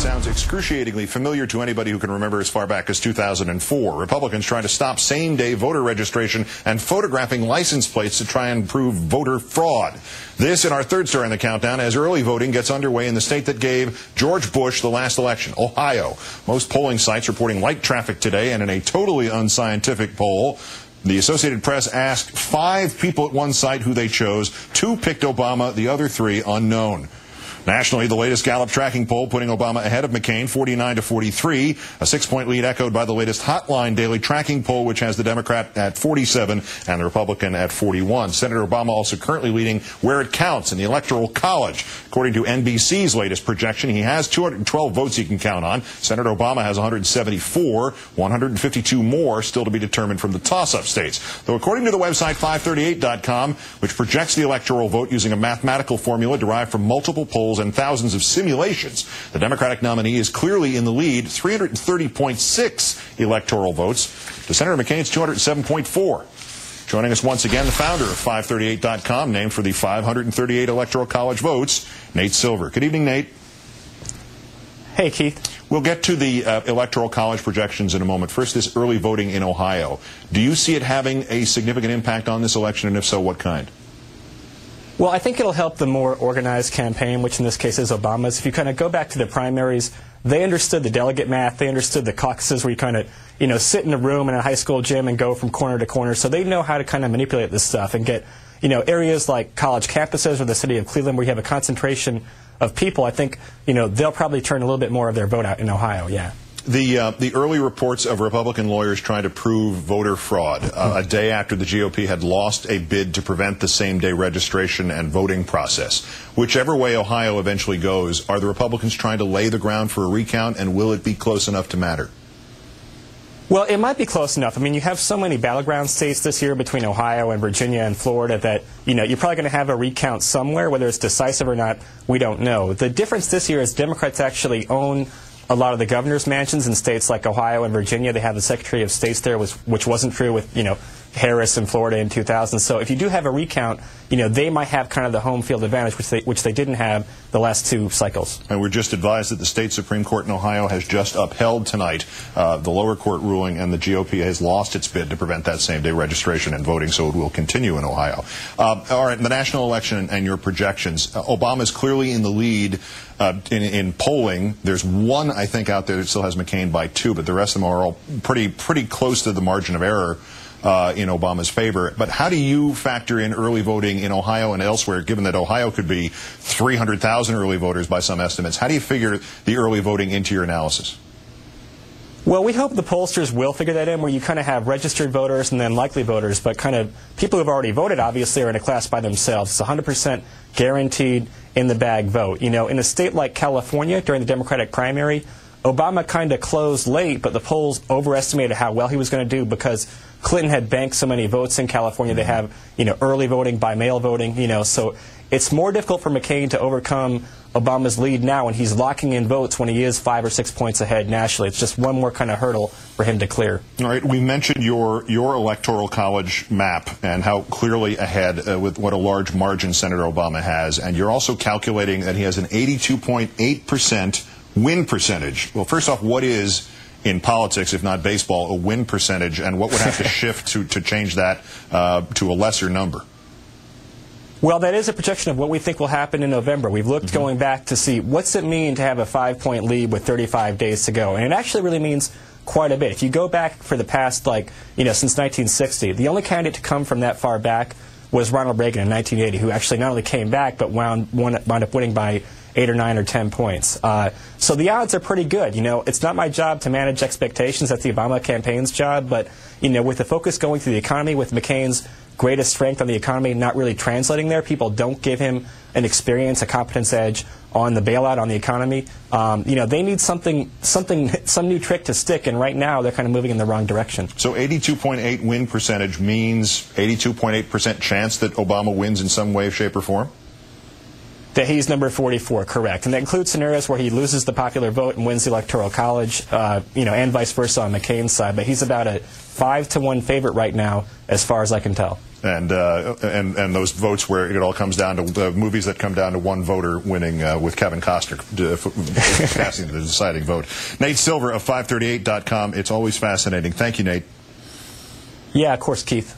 Sounds excruciatingly familiar to anybody who can remember as far back as 2004. Republicans trying to stop same-day voter registration and photographing license plates to try and prove voter fraud. This in our third story in the countdown as early voting gets underway in the state that gave George Bush the last election, Ohio. Most polling sites reporting light traffic today, and in a totally unscientific poll, the Associated Press asked 5 people at one site who they chose. 2 picked Obama, the other 3 unknown. Nationally, the latest Gallup tracking poll putting Obama ahead of McCain, 49-43, a 6-point lead echoed by the latest Hotline daily tracking poll, which has the Democrat at 47 and the Republican at 41. Senator Obama also currently leading where it counts in the Electoral College. According to NBC's latest projection, he has 212 votes he can count on. Senator Obama has 174, 152 more still to be determined from the toss-up states. Though according to the website 538.com, which projects the electoral vote using a mathematical formula derived from multiple polls and thousands of simulations, the Democratic nominee is clearly in the lead, 330.6 electoral votes to Senator McCain's 207.4. Joining us once again, the founder of 538.com, named for the 538 Electoral College votes, Nate Silver. Good evening, Nate. Hey, Keith. We'll get to the Electoral College projections in a moment. First, this early voting in Ohio. Do you see it having a significant impact on this election, and if so, what kind? Well, I think it'll help the more organized campaign, which in this case is Obama's. If you kind of go back to the primaries, they understood the delegate math. They understood the caucuses where you kind of, sit in a room in a high school gym and go from corner to corner. So they know how to kind of manipulate this stuff and get, areas like college campuses or the city of Cleveland where you have a concentration of people. I think, they'll probably turn a little bit more of their vote out in Ohio, yeah. The early reports of Republican lawyers trying to prove voter fraud a day after the GOP had lost a bid to prevent the same-day registration and voting process. Whichever way Ohio eventually goes, are the Republicans trying to lay the ground for a recount, and will it be close enough to matter? Well, it might be close enough. I mean, you have so many battleground states this year between Ohio and Virginia and Florida that, you're probably going to have a recount somewhere. Whether it's decisive or not, we don't know. The difference this year is Democrats actually own a lot of the governor's mansions in states like Ohio and Virginia. They have the Secretary of States there, which wasn't true with, Harris in Florida in 2000. So if you do have a recount, they might have kind of the home field advantage, which they didn't have the last 2 cycles. And we're just advised that the state Supreme Court in Ohio has just upheld tonight the lower court ruling, and the GOP has lost its bid to prevent that same-day registration and voting, so it will continue in Ohio. All right, the national election and your projections. Obama is clearly in the lead in polling. There's one, I think, out there that still has McCain by 2, but the rest of them are all pretty close to the margin of error in Obama's favor. But how do you factor in early voting in Ohio and elsewhere, given that Ohio could be 300,000 early voters by some estimates? How do you figure the early voting into your analysis? Well, we hope the pollsters will figure that in, where you kind of have registered voters and then likely voters, but kind of people who have already voted obviously are in a class by themselves. It's 100% guaranteed in the bag vote. In a state like California during the Democratic primary, Obama kind of closed late, but the polls overestimated how well he was going to do because Clinton had banked so many votes in California. They have, early voting by mail voting, so it's more difficult for McCain to overcome Obama's lead now when he's locking in votes when he is 5 or 6 points ahead nationally. It's just one more kind of hurdle for him to clear. All right, we mentioned your Electoral College map and how clearly ahead with what a large margin Senator Obama has, and you're also calculating that he has an 82.8% win percentage. Well, first off, what is, in politics, if not baseball, a win percentage, and what would have to shift to change that to a lesser number? Well, that is a projection of what we think will happen in November. We've looked going back to see what's it mean to have a 5-point lead with 35 days to go. And it actually really means quite a bit. If you go back for the past, since 1960, the only candidate to come from that far back was Ronald Reagan in 1980, who actually not only came back, but wound up winning by 8 or 9 or 10 points. So the odds are pretty good. It's not my job to manage expectations. That's the Obama campaign's job. But, with the focus going to the economy, with McCain's greatest strength on the economy not really translating there, people don't give him an experience, a competence edge on the bailout on the economy. They need some new trick to stick, and right now they're kind of moving in the wrong direction. So 82.8 win percentage means 82.8% chance that Obama wins in some way, shape, or form? That he's number 44, correct. And that includes scenarios where he loses the popular vote and wins the Electoral College, and vice versa on McCain's side. But he's about a 5-to-1 favorite right now, as far as I can tell. and those votes where it all comes down to the movies that come down to one voter winning with Kevin Costner passing the deciding vote. Nate Silver of 538.com. It's always fascinating. Thank you, Nate. Yeah, of course, Keith.